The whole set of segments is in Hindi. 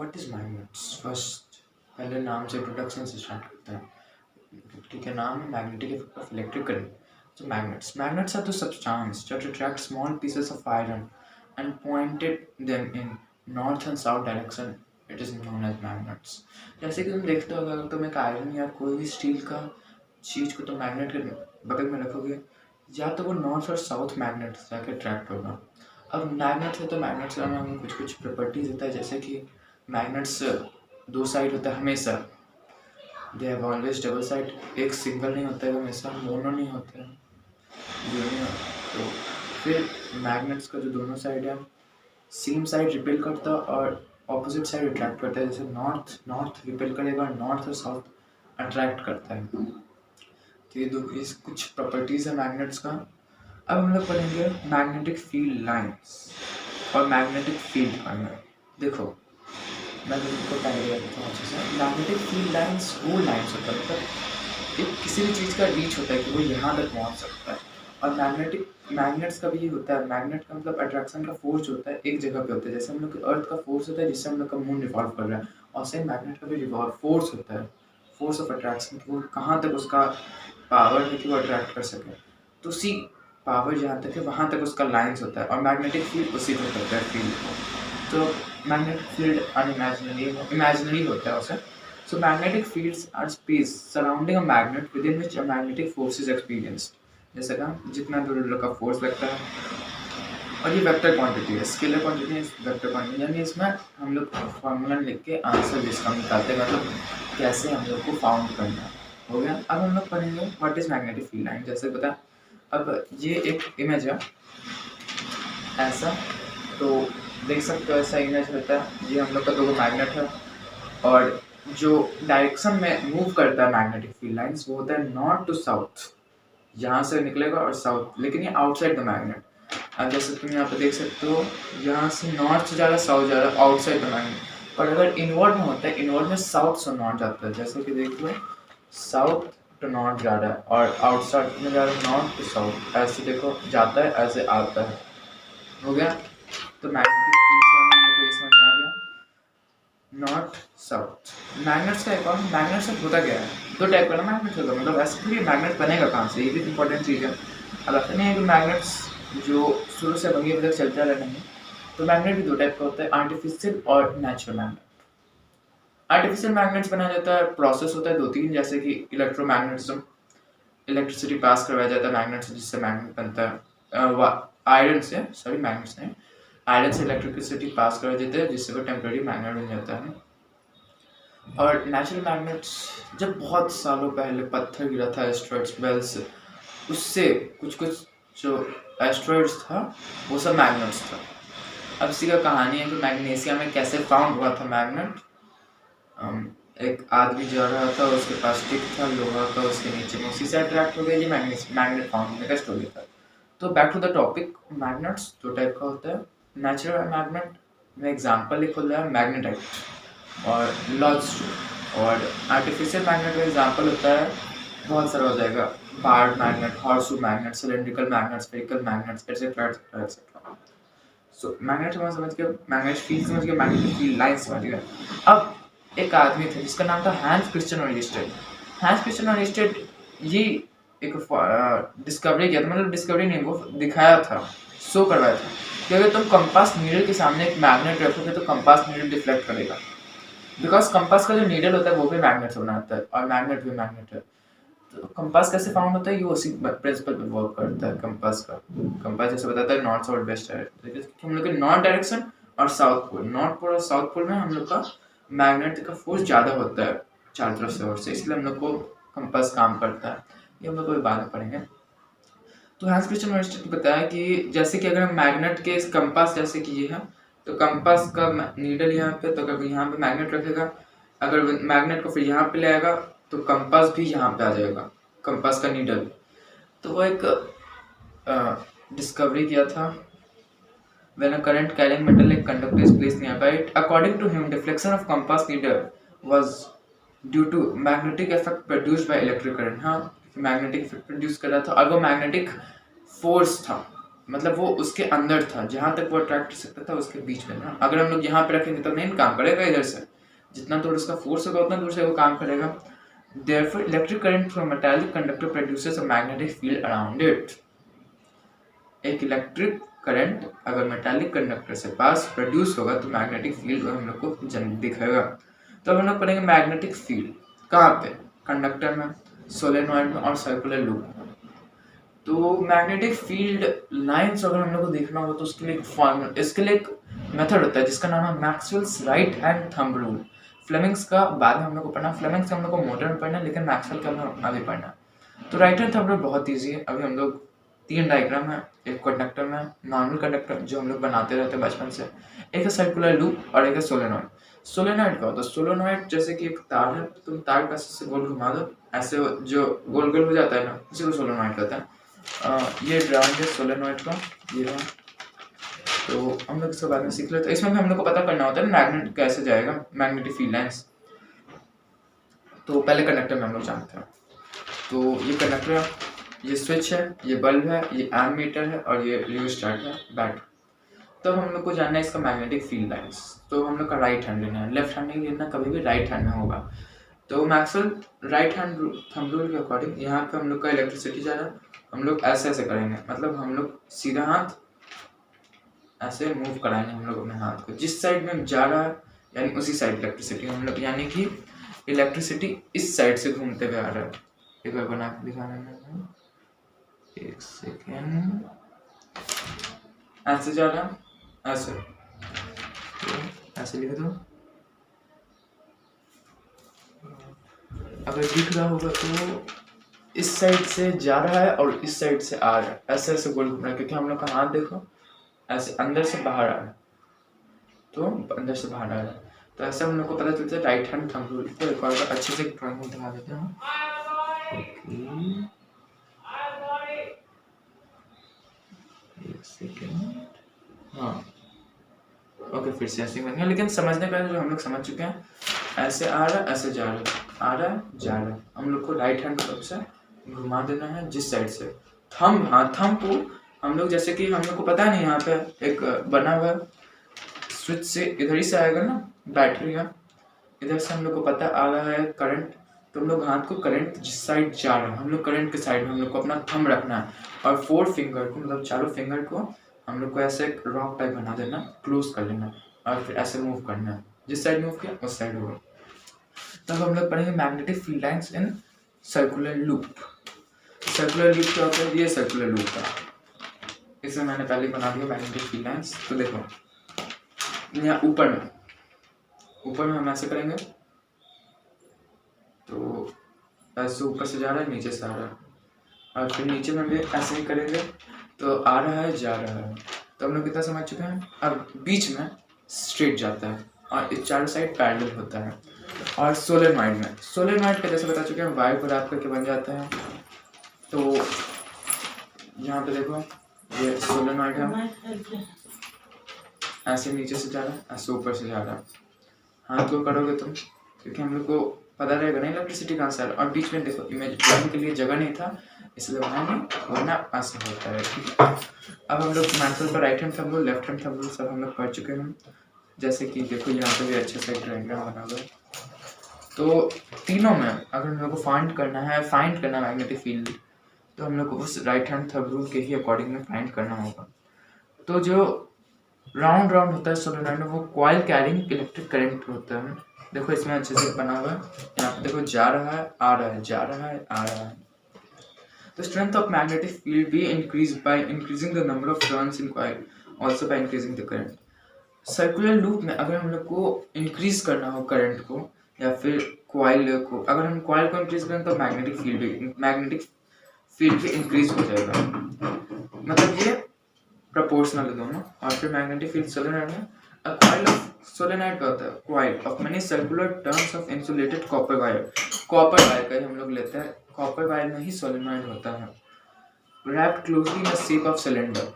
What is magnets first. पहले नाम से इंट्रोडक्शन से स्टार्ट करते हैं। ठीक है, नाम है magnetic effect of electric current. So magnets are the substance that attract small pieces of iron and pointed them in north and south direction. It is known as magnets. जैसे कि तुम देखते हो, अगर तुम एक आयरन या कोई भी स्टील का चीज को तुम मैग्नेट के बगल में रखोगे, या तो वो नॉर्थ और साउथ मैग्नेट जाके अट्रैक्ट होगा। अब मैग्नेट है तो मैग्नेट्स का हमें कुछ कुछ प्रॉपर्टीज होता है, जैसे कि मैग्नेट्स दो साइड होता है हमेशा। They have always double side, एक सिंगल नहीं होता है हमेशा, मोनो नहीं होता है यूनियन। तो फिर मैग्नेट्स का जो दोनों साइड है, सेम साइड रिपेल करता है और ऑपोजिट साइड अट्रैक्ट करता है। जैसे नॉर्थ नॉर्थ रिपेल करेगा, नॉर्थ और साउथ अट्रैक्ट करता है। तो ये दो इस कुछ प्रॉपर्टीज है मैग्नेट्स का। अब हम लोग पढ़ेंगे मैग्नेटिक फील्ड लाइंस और मैग्नेटिक फील्ड। देखो मैं तुमको पहले बताता हूँ अच्छे से। मैग्नेटिक फील्ड लाइंस वो लाइंस होता है, मतलब एक किसी भी चीज़ का रीच होता है कि वो यहाँ तक पहुँच सकता है। और मैग्नेट्स का भी ये होता है। मैग्नेट का मतलब अट्रैक्शन का फोर्स होता है एक जगह पे होता है, जैसे हम लोग अर्थ का फोर्स होता है जिससे हम लोग का मून रिवॉल्व कर रहा है, और सेम मैग्नेट का भी रिवॉल्व फोर्स होता है, फोर्स ऑफ अट्रैक्शन कि वो कहाँ तक उसका पावर है कि वो अट्रैक्ट कर सके। तो उसी पावर जहाँ तक है वहाँ तक उसका लाइन्स होता है, और मैग्नेटिक फील्ड उसी को करता है फील्ड को। तो मैग्नेटिक फील्ड इमेजिनरी होता है उसे। So magnetic fields are space surrounding a magnet within which a magnetic force is experienced. जैसे कहा जितना दूर का फोर्स लगता है, और ये वेक्टर क्वांटिटी है, स्केलर क्वांटिटी है, वेक्टर क्वांटिटी, यानी इसमें हम लोग फॉर्मूला लिख के आंसर जिसका निकालते हैं, मतलब कैसे हम लोग को फाउंड करना हो गया। अब हम लोग पढ़ेंगे what is magnetic field line. जैसे पता, अब ये एक इमेज है ऐसा, तो देख सकते हो ऐसा इमेज होता है। ये हम लोग का दो मैग्नेट है, और जो डायरेक्शन में मूव करता है मैग्नेटिक फील्ड लाइंस वो होता है नॉर्थ टू साउथ, यहाँ से निकलेगा और साउथ, लेकिन ये आउटसाइड द मैग्नेट। अब जैसे तुम यहाँ पे देख सकते हो, यहाँ से नॉर्थ से जा रहा है, साउथ जा रहा है, आउटसाइड द मैग्नेट। पर अगर इनवर्ड में होता है, इनवर्ड में साउथ से नॉर्थ जाता है, जैसे कि देख लो साउथ टू नॉर्थ जा रहा है, और आउटसाइड में जा रहा है नॉर्थ टू साउथ, ऐसे देखो जाता है ऐसे आता है। हो गया। तो मैग्नेटिक फील्ड से हम लोग को ये समझ आ गया नॉर्थ साउथ। मैग्नेट्स का एक और मैग्नेट्स का होता क्या है, दो टाइप का मैग्नेट होता है, मतलब ऐसे भी मैग्नेट बनेगा कहाँ से, ये भी इंपॉर्टेंट चीज़ है। अब ऐसा नहीं है कि मैग्नेट्स जो शुरू से बनी अभी तक चलता रहा नहीं। तो मैग्नेट भी दो टाइप का होता है, आर्टिफिशियल और नेचुरल मैग्नेट। आर्टिफिशियल मैग्नेट्स बनाया जाता है, प्रोसेस होता है दो तीन, जैसे कि इलेक्ट्रोमैग्नेटिज्म, इलेक्ट्रिसिटी पास करवाया जाता है मैग्नेट से जिससे मैग्नेट बनता है। आयरन से, सॉरी मैग्नेट्स नहीं, आयरन से इलेक्ट्रिसिटी पास करवा देते हैं जिससे वो टेम्परेरी मैग्नेट बन जाता है। और नेचुरल मैग्नेट्स जब बहुत सालों पहले पत्थर गिरा था एस्ट्रॉइड्स बेल्ट से, उससे कुछ कुछ जो एस्ट्रॉइड्स था वो सब मैग्नेट्स था। अब इसी का कहानी है कि मैग्नीशियम में कैसे फाउंड हुआ था मैग्नेट। एक आदमी जा रहा था, उसके पास स्टिक था लोहा का, उसके नीचे में उसी से अट्रैक्ट हो गया, ये मैग्नेट फाउंड होने का स्टोरी था। तो back to the topic, magnets दो टाइप का होता है। नेचुरल मैग्नेट में एग्जांपल लिख रहा है मैग्नेटाइट और लॉडस्टोन, और आर्टिफिशियल मैग्नेट का एग्जांपल होता है बहुत सारा हो जाएगा, barred magnet, horseshoe magnet, cylindrical magnet, spherical magnets, etcetera etcetera etcetera. So magnet समझ गए, मैग्नेट फील्ड समझ गए, मैग्नेटिक फील्ड लाइन समझ गए। अब एक आदमी थे जिसका नाम था हैंस क्रिश्चियन ओरिस्टेड। हैंस क्रिश्चियन ओरिस्टेड ये एक डिस्कवरी किया था, मतलब डिस्कवरी नहीं, वो दिखाया था, शो करवाया था कि अगर तुम कंपास नीडल के सामने एक मैग्नेट रखोगे तो कंपास नीडल डिफ्लेक्ट करेगा, बिकॉज कंपास का जो नीडल होता है वो भी मैग्नेट से बना होता है, और मैग्नेट भी मैग्नेट है। तो कंपास कैसे फाउंड होता है, ये उसी प्रिंसिपल पे वर्क करता है कंपास का। कंपास जैसे बताता है नॉर्थ साउथ वेस्ट है, हम लोग के नॉर्थ डायरेक्शन और साउथ पोल, नॉर्थ पोल और साउथ पोल में हम लोग का मैग्नेट का फोर्स ज़्यादा होता है चारों तरफ से, और से इसलिए हम लोग को कंपास काम करता है। ये हम लोग को बाद में पढ़ेंगे। तो हैंस क्रिश्चियन ओरिस्टेड ने बताया कि जैसे कि अगर मैग्नेट के कंपास जैसे कि ये है, तो कंपास का नीडल यहाँ पे, तो अगर यहाँ पे मैग्नेट रखेगा, अगर मैग्नेट को फिर यहाँ पे ले आएगा तो कंपास भी यहाँ पे आ जाएगा, कंपास का नीडल। तो वो एक डिस्कवरी किया था। When a current carrying metallic conductor is placed nearby it, according to him, deflection of compass needle was due to magnetic effect produced by electric current। हाँ, magnetic effect produce कर रहा था, और वो magnetic force था, मतलब वो उसके अंदर था, जहाँ तक वो अट्रैक्ट कर सकता था उसके बीच में था। अगर हम लोग यहाँ पे रखेंगे तो नहीं काम करेगा इधर से, जितना दूर उसका फोर्स होगा उतना दूर से वो काम करेगा। Therefore, electric current from a metallic conductor produces a magnetic field around it. एक इलेक्ट्रिक करंट अगर मेटालिक कंडक्टर से पास प्रोड्यूस होगा तो मैग्नेटिक फील्ड हम लोग को दिखेगा। तो अब हम लोग पढ़ेंगे मैग्नेटिक फील्ड कहाँ पे, कंडक्टर में, सोलेनॉइड में और सर्कुलर लूप में। तो मैग्नेटिक फील्ड लाइंस अगर हम लोग को देखना हो तो उसके लिए एक फॉर्मूला, इसके लिए एक मेथड होता है जिसका नाम है Maxwell's right hand thumb rule. Fleming's का बाद में हम लोग को पढ़ना, फ्लेमिंग्स का हम लोग को मॉडर्न पढ़ना है, लेकिन मैक्सवेल का हम लोग अभी पढ़ना है। तो राइट हैंड थंब रूल बहुत ईजी है। अभी हम लोग 3 डायग्राम है, एक कंडक्टर में नॉर्मल कंडक्टर जो हम लोग बनाते रहते हैं बचपन से, एक है सर्कुलर लूप और एक है सोलेनॉइड। सोलेनॉइड का होता है, सोलेनॉइड जैसे कि एक तार है, तुम तार का ऐसे गोल घुमा दो, ऐसे जो गोल गोल हो जाता है ना, उसी को सोलेनॉइड कहते हैं। ये ड्राइंग है सोलेनॉइड का, ये रहा। तो हम लोग इसके बारे में सीख लेते हैं। इसमें भी हम लोग को पता करना होता है मैग्नेट कैसे जाएगा, मैग्नेटिक फील्ड लाइंस। तो पहले कंडक्टर में हम लोग जानते हैं। तो ये कंडक्टर है, ये स्विच है, ये बल्ब है, ये एमीटर है और ये रियोस्टेट है, बैटरी। तो हम लोग को जानना है इसका मैग्नेटिक फील्ड लाइंस। तो हम लोग का राइट हैंड लेना है, लेफ्ट हैंड नहीं लेना, कभी भी राइट हैंड में होगा। तो Maxwell right hand thumb rule के अकॉर्डिंग यहाँ पे हम लोग का इलेक्ट्रिसिटी जा रहा है, हम लोग ऐसे ऐसे करेंगे, मतलब हम लोग सीधा हाथ ऐसे मूव कराएंगे हम लोग अपने हाथ को, जिस साइड में जा रहा है यानी उसी साइड इलेक्ट्रिसिटी हम लोग, यानी कि इलेक्ट्रिसिटी इस साइड से घूमते हुए आ रहा है। एक बार बना के दिखाना है, एक सेकेंड, ऐसे जा रहा है, ऐसे, तो ऐसे लिख दो। अगर दिख रहा होगा तो इस साइड से जा रहा है और इस साइड से आ रहा है, ऐसे ऐसे गोल घूम रहा है, क्योंकि हम लोग का हाथ देखो ऐसे अंदर से बाहर आ रहा है, तो अंदर से बाहर आ रहा है। तो ऐसा हम लोग को पता चलता है राइट हैंड थंब रूल। तो एक और बार अच्छे से ड्राइंग में दिखा देते हैं। एक सेकेंड, हाँ ओके, फिर से ऐसे बन गया, लेकिन समझने का जो हम लोग समझ चुके हैं, ऐसे आ रहा है, ऐसे जा रहा है, आ रहा है, जा रहा है। हम लोग को राइट हैंड तरफ से घुमा देना है जिस साइड से। थंब, हाँ थंब को हम लोग, जैसे कि हम लोग को पता नहीं यहाँ पे एक बना हुआ स्विच से इधर ही से आएगा ना बैटरी का, इधर से हम लोग को पता आ रहा है करंट, तो हम लोग हाथ को करंट जिस साइड जा रहा है हम लोग करंट के साइड में हम लोग को अपना थंब रखना है, और 4 फिंगर को, मतलब चारों फिंगर को हम लोग को ऐसे एक रॉक टाइप बना देना, क्लोज कर लेना और फिर ऐसे मूव करना है, जिस साइड मूव किया उस साइड होगा। तब हम लोग पढ़ेंगे magnetic field lines in circular loop. Circular loop क्या होता है, ये सर्कुलर लूप है, इसे मैंने पहले बना दिया मैग्नेटिक फील्ड लाइंस। तो देखो यहाँ ऊपर में हम ऐसे करेंगे, तो ऐसे ऊपर से जा रहा है, नीचे से आ रहा है, और फिर नीचे में भी ऐसे ही करेंगे, तो आ रहा है, जा रहा है। तो हम लोग कितना समझ चुके हैं। अब बीच में स्ट्रेट जाता है और इस चारों साइड पैरेलल होता है। और सोलेनॉइड का जैसे बता चुके हैं, वायर को रैप करके बन जाता है। तो यहाँ पे देखो ये सोलेनॉइड है, ऐसे नीचे से जा रहा है, ऐसे ऊपर से जा रहा है। हाथ को करोगे तुम, क्योंकि हम लोग को पता रहेगा ना इलेक्ट्रिसिटी कहाँ से आ रहा है। और बीच में देखो इमेज ड्राइंग के लिए जगह नहीं था, इसलिए वहाँ नहीं, वरना ऐसे होता है, ठीक है। अब हम लोग मैक्सवेल का right hand thumb rule, left hand thumb rule सब हम लोग पढ़ चुके हैं। जैसे कि देखो यहाँ पे भी अच्छे से डायग्राम बना हुआ है। तो तीनों में अगर हम लोग को फाइंड करना है मैग्नेटिक फील्ड, तो हम लोग को उस राइट हैंड थंब रूल के ही अकॉर्डिंग में फाइंड करना होगा। तो जो राउंड होता है सोलेनॉइड में, वो कॉइल कैरिंग इलेक्ट्रिक करंट होता है। देखो इसमें अच्छे से बना हुआ है, यहाँ पे देखो जा रहा है, आ रहा है, जा रहा है, आ रहा है। The strength of magnetic field be increased by increasing the number of turns in coil, also by increasing the current. Circular loop में अगर हम लोग को इंक्रीज करना हो करंट को या फिर कॉइल को, अगर हम कॉइल को इंक्रीज करें तो मैग्नेटिक फील्ड भी इंक्रीज हो जाएगा, मतलब ये प्रोपोर्शनल है दोनों। और फिर मैग्नेटिक फील्ड सोलेनॉइड में, अ कॉइल ऑफ सोलेनॉइड का होता है coil of many circular turns of insulated copper wire का हम लोग लेते हैं, कॉपर वायर में ही सोलेनॉइड होता है, wrapped closely in the shape of cylinder.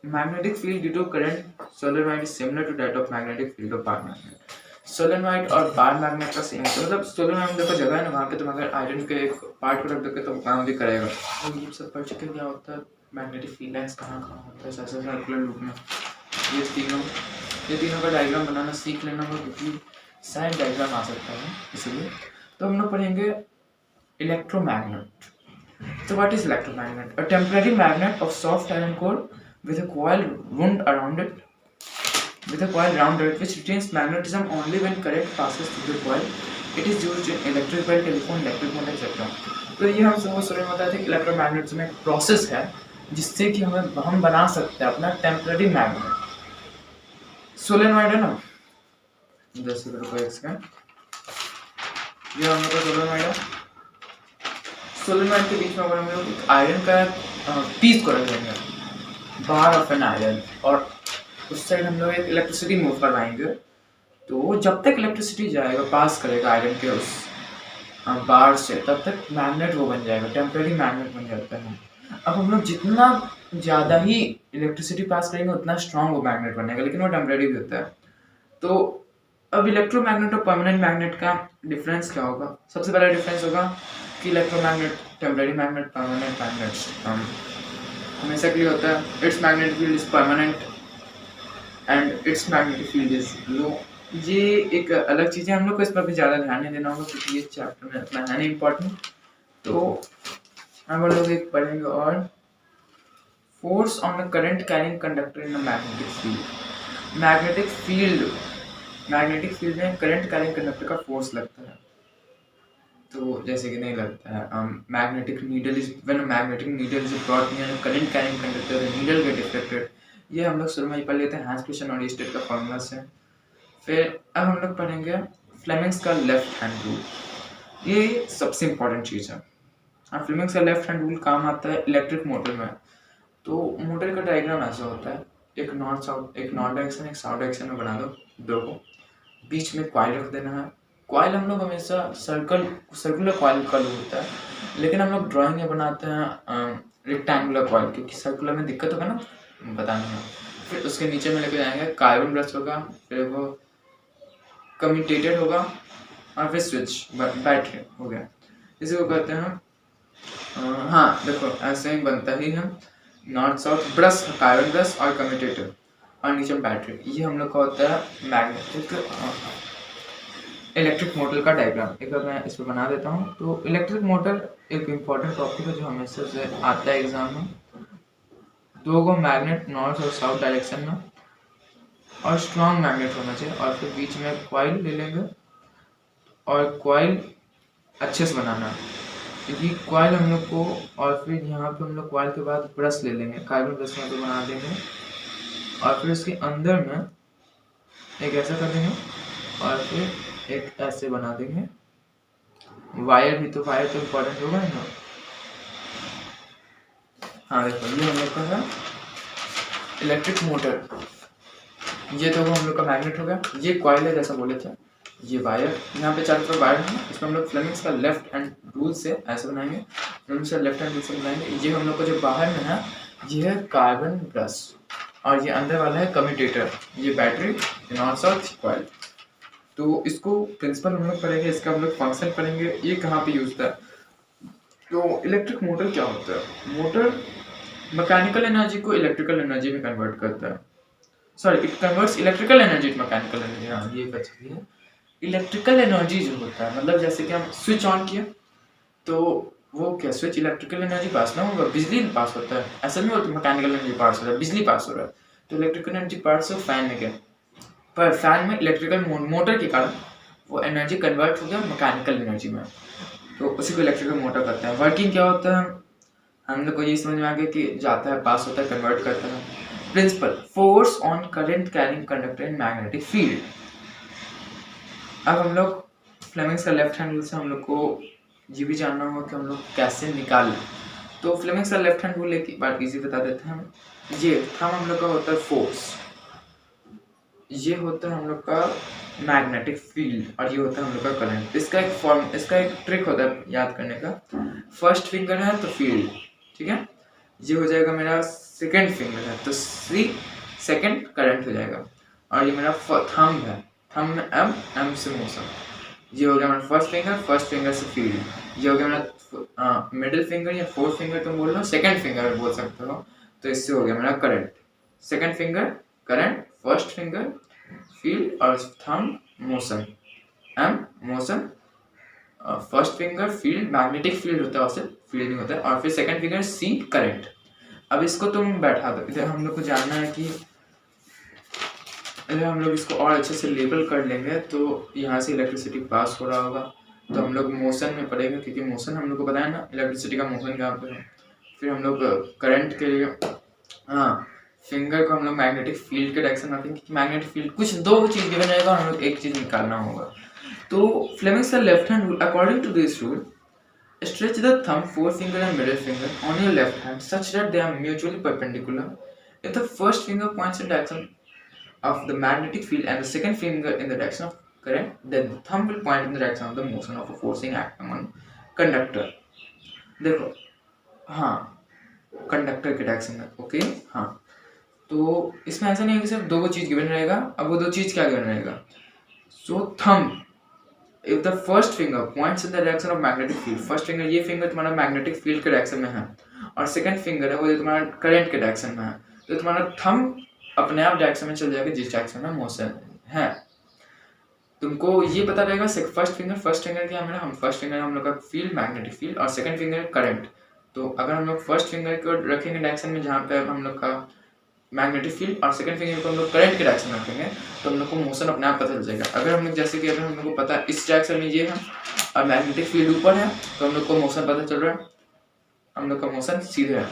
Magnetic field due to current solenoid is similar to that of magnetic field of bar magnet. Solenoid और बार मैग्नेट का सेम है, मतलब सोलेनॉइड में देखो जगह है ना, वहाँ पे तुम अगर आयरन के एक पार्ट को रख दोगे तो काम भी करेगा। तो ये सब पढ़ चुके क्या होता है मैग्नेटिक फील्ड लाइंस कहाँ कहाँ होता है ऐसे सर्कुलर लूप में। ये तीनों ये तीनों का डायग्राम बनाना सीख लेना होगा क्योंकि शायद डायग्राम आ सकता है इसलिए। तो हम लोग पढ़ेंगे electromagnet. So what is electromagnet? A temporary magnet of soft iron core with a coil wound around it, with a coil round it, which retains magnetism only when current passes through the coil. It is used in electric bell, telephone, electric motor, etc. तो ये हम सब शुरू में बताए थे कि इलेक्ट्रोमैग्नेटिज्म एक प्रोसेस है जिससे कि हम बना सकते हैं अपना टेम्पररी मैग्नेट। सोलेनॉइड है ना, जैसे को एक सेकंड, ये हम लोग का सोलेनॉइड है। सोलेनॉइड के बीच में अगर हम लोग एक आयरन का पीस को रख देंगे, बार ऑफ एन आयरन, और उस साइड हम लोग एक इलेक्ट्रिसिटी मूव करवाएंगे, तो जब तक इलेक्ट्रिसिटी जाएगा पास करेगा आयरन के उस बार से, तब तक मैग्नेट वो बन जाएगा, टेम्पररी मैग्नेट बन जाता है। अब हम लोग जितना ज़्यादा ही इलेक्ट्रिसिटी पास करेंगे उतना स्ट्रांग वो मैग्नेट बनेगा, लेकिन वो टेम्पररी भी होता है। तो अब इलेक्ट्रोमैग्नेट और परमानेंट मैग्नेट का डिफरेंस क्या होगा? सबसे पहला डिफरेंस होगा कि electromagnet, temporary magnet, permanent magnet हमेशा के लिए होता है। It's magnetic field is permanent and it's magnetic field is low. ये एक अलग चीज़ है, हम लोग को इस पर भी ज़्यादा ध्यान नहीं देना होगा क्योंकि ये चैप्टर में इतना है नहीं इम्पोर्टेंट। तो हम लोग एक पढ़ेंगे और force on the current carrying conductor in a magnetic field. Magnetic field में करंट कैरिंग कंडक्टर का फोर्स लगता है। तो जैसे कि नहीं लगता है, magnetic needle is when a magnetic needle is brought near a current carrying conductor the needle get deflected. ये हम लोग शुरू में ही पढ़ लेते हैं हैंस क्वेश्चन और स्टेट का फॉर्मूला से। फिर अब हम लोग पढ़ेंगे फ्लेमिंग्स का लेफ्ट हैंड रूल। ये सबसे इम्पोर्टेंट चीज़ है। फ्लेमिंग्स का लेफ्ट हैंड रूल काम आता है इलेक्ट्रिक मोटर में। तो मोटर का डायग्राम ऐसा होता है, एक नॉर्थ साउथ, एक नॉर्थ डायरेक्शन, एक साउथ डायरेक्शन में बना दो दो को, बीच में कॉइल रख देना है। कॉइल हम लोग हमेशा सर्कुलर कॉइल का लूप होता है, लेकिन हम लोग ड्राइंग में बनाते हैं रेक्टेंगुलर कॉइल, क्योंकि सर्कुलर में दिक्कत होगा ना बताने में। फिर उसके नीचे में लेके जाएंगे कार्बन ब्रश होगा, फिर वो कम्यूटेटर होगा, और फिर स्विच बैटरी हो गया। इसी को कहते हैं हाँ देखो ऐसे ही बनता ही है, north south brush, carbon brush और कम्यूटेटर, और नीचे बैटरी। ये हम लोग का होता है मैग्नेटिक इलेक्ट्रिक मोटर का डायग्राम। एक बार मैं इस पर बना देता हूँ। तो इलेक्ट्रिक मोटर एक इम्पॉर्टेंट टॉपिक है जो हमेशा से आता है एग्जाम में। दो गो मैग्नेट नॉर्थ और साउथ डायरेक्शन में, और स्ट्रॉन्ग मैग्नेट होना चाहिए, और फिर बीच में कॉइल ले लेंगे, और कॉइल अच्छे से बनाना, क्योंकि कॉइल हम लोग को, और फिर यहाँ पे हम लोग कॉइल के बाद ब्रश ले लेंगे, कार्बन ब्रश में तो बना देंगे, और फिर उसके अंदर में एक ऐसा कर देंगे, और फिर एक ऐसे बना देंगे। वायर भी, तो वायर तो इम्पोर्टेंट होगा ना। हाँ देखो ये हम लोग का है इलेक्ट्रिक मोटर। ये तो हम लोग का मैग्नेट हो गया, ये कॉइल है जैसा बोले थे, ये वायर, यहाँ पे चारों तरफ वायर है। इसमें हम लोग फ्लेमिंग्स का लेफ्ट हैंड रूल से ऐसे बनाएंगे, फ्लेमिंग्स का लेफ्ट हैंड रूल से बनाएंगे। ये हम लोग को जो बाहर में है ये है कार्बन ब्रश, और ये अंदर वाला है कम्यूटेटर, ये बैटरी, नॉर्थ साउथ कॉइल। तो इसको प्रिंसिपल हम लोग पढ़ेंगे, इसका हम लोग फंक्शन पढ़ेंगे, ये कहाँ पे यूज होता है। तो इलेक्ट्रिक मोटर क्या होता है? मोटर मैकेनिकल एनर्जी को इलेक्ट्रिकल एनर्जी में कन्वर्ट करता है। Sorry, it converts electrical energy to mechanical energy. हाँ ये बची है। इलेक्ट्रिकल एनर्जी जो होता है, मतलब जैसे कि हम स्विच ऑन किए तो वो क्या स्विच इलेक्ट्रिकल एनर्जी पास ना होगा, बिजली पास होता है। ऐसा नहीं होता मैकेनिकल एनर्जी पास हो रहा है, बिजली पास हो रहा है। तो इलेक्ट्रिकल एनर्जी पास हो फैन में, क्या पर फैन में इलेक्ट्रिकल मोटर के कारण वो एनर्जी कन्वर्ट हो गया मैकेनिकल एनर्जी में, तो उसी को इलेक्ट्रिकल मोटर करते हैं। वर्किंग क्या होता है हम लोग को ये समझ में आ गया कि जाता है, पास होता है, कन्वर्ट करता है। Principle, force on current carrying conductor in magnetic field. अब हम लोग फ्लेमिंग्स का लेफ्ट हैंड रूल से हम लोग को ये भी जानना होगा कि हम लोग कैसे निकालें। तो फ्लेमिंग्स का लेफ्ट हैंड रूल एक बार इजी बता देते हैं हम। ये हम लोग का होता है फोर्स, ये होता है हम लोग का मैग्नेटिक फील्ड, और ये होता है हम लोग का करंट। इसका एक ट्रिक होता है याद करने का। फर्स्ट फिंगर है तो फील्ड, ठीक है, ये हो जाएगा मेरा सेकंड फिंगर है तो सी, सेकंड करंट हो जाएगा, और ये मेरा थंब है, थंब में एम, एम से मोशन, ये हो गया हमारा फर्स्ट फिंगर से फील्ड, ये हो गया हमारा मिडिल फिंगर या फोर्थ फिंगर तुम बोल लो, सेकंड फिंगर बोल सकते हो, तो इससे हो गया हमारा current. Second finger current, first finger field और thumb motion, M motion, first finger field, magnetic field होता है उससे फील्ड नहीं होता है, और फिर सेकंड फिंगर सी करंट। अब इसको तुम बैठा दो इधर, हम लोग को जानना है कि अगर हम लोग इसको और अच्छे से लेबल कर लेंगे तो यहाँ से इलेक्ट्रिसिटी पास हो रहा होगा, तो हम लोग मोशन में पड़ेगा, क्योंकि मोशन हम लोग को पता है ना इलेक्ट्रिसिटी का मोशन कहाँ पे है। फिर हम लोग करंट के लिए हाँ फिंगर को हम लोग मैग्नेटिक फील्ड के डायरेक्शन में रखेंगे, मैग्नेटिक फील्ड कुछ दो चीज गिवन रहेगा और हम लोग एक चीज निकालना होगा। तो फ्लेमिंग्स का left hand rule, according to this rule, stretch the thumb, forefinger and middle finger on your left hand such that they are mutually perpendicular. If the first finger points in the direction of the magnetic field and the second finger in the direction of current, then the thumb will point in the direction of the motion of a forcing acting on conductor. देखो हाँ कंडक्टर के डायरेक्शन में, ओके हाँ। तो इसमें ऐसा नहीं है कि सिर्फ दो चीज गिवन रहेगा, अब वो दो चीज क्या गिवन रहेगा, सो thumb if the first finger points in the direction of magnetic field, first finger ये फिंगर तुम्हारा मैग्नेटिक फील्ड के डायरेक्शन में है और सेकंड फिंगर है वो तुम्हारा करंट के डायरेक्शन में है, तो तुम्हारा थंब अपने आप डायरेक्शन में चल जाएगा जिस डायरेक्शन में मोशन है। तुमको ये पता रहेगा फर्स्ट फिंगर क्या है, हम फर्स्ट फिंगर हम लोग का फील्ड मैग्नेटिक फील्ड और सेकंड फिंगर करंट। तो अगर हम लोग फर्स्ट फिंगर को रखेंगे डायरेक्शन में जहाँ पे हम लोग का मैग्नेटिक फील्ड और सेकंड फिंगर को हम लोग करंट के डायरेक्शन में रखेंगे, तो हम लोग को मोशन अपने आप पता चल जाएगा। अगर हम लोग जैसे कि अगर हम लोग को पता है इस डायरेक्शन में ये है और मैग्नेटिक फील्ड ऊपर है, तो हम लोग को मोशन पता चल रहा है, हम लोग का मोशन सीधे है।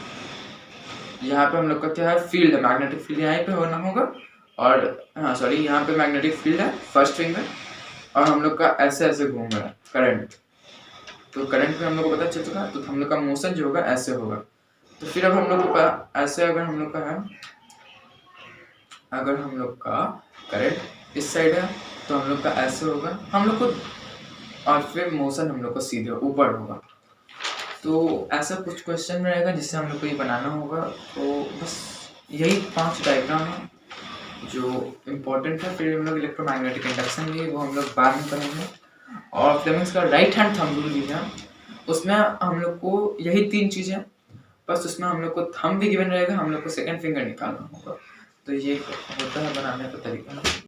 यहाँ पे हम लोग का क्या है, फील्ड है, मैग्नेटिक फील्ड यहाँ पे होना होगा, और हाँ सॉरी यहाँ पे मैग्नेटिक फील्ड है फर्स्ट फिंगर और हम लोग का ऐसे ऐसे घूम रहा है करंट, तो करंट में हम लोग को पता चल चुका है, तो हम लोग का मोशन जो होगा ऐसे होगा। तो फिर अब हम लोग को ऐसे अगर हम लोग का है, अगर हम लोग का करंट इस साइड है तो हम लोग का ऐसे होगा हम लोग को, और फिर मोशन हम लोग को सीधे ऊपर होगा। तो ऐसा कुछ क्वेश्चन रहेगा जिससे हम लोग को ये बनाना होगा। तो बस यही 5 डायग्राम है जो इम्पोर्टेंट है। फिर हम लोग इलेक्ट्रोमैग्नेटिक इंडक्शन भी वो हम लोग बाद में करेंगे, और फ्लेमिंग्स का राइट हैंड थंब रूल भी है, उसमें हम लोग को यही 3 चीज़ें, बस उसमें हम लोग को थंब भी गिवन रहेगा, हम लोग को सेकंड फिंगर निकालना होगा। तो ये होता है बनाने का तरीका।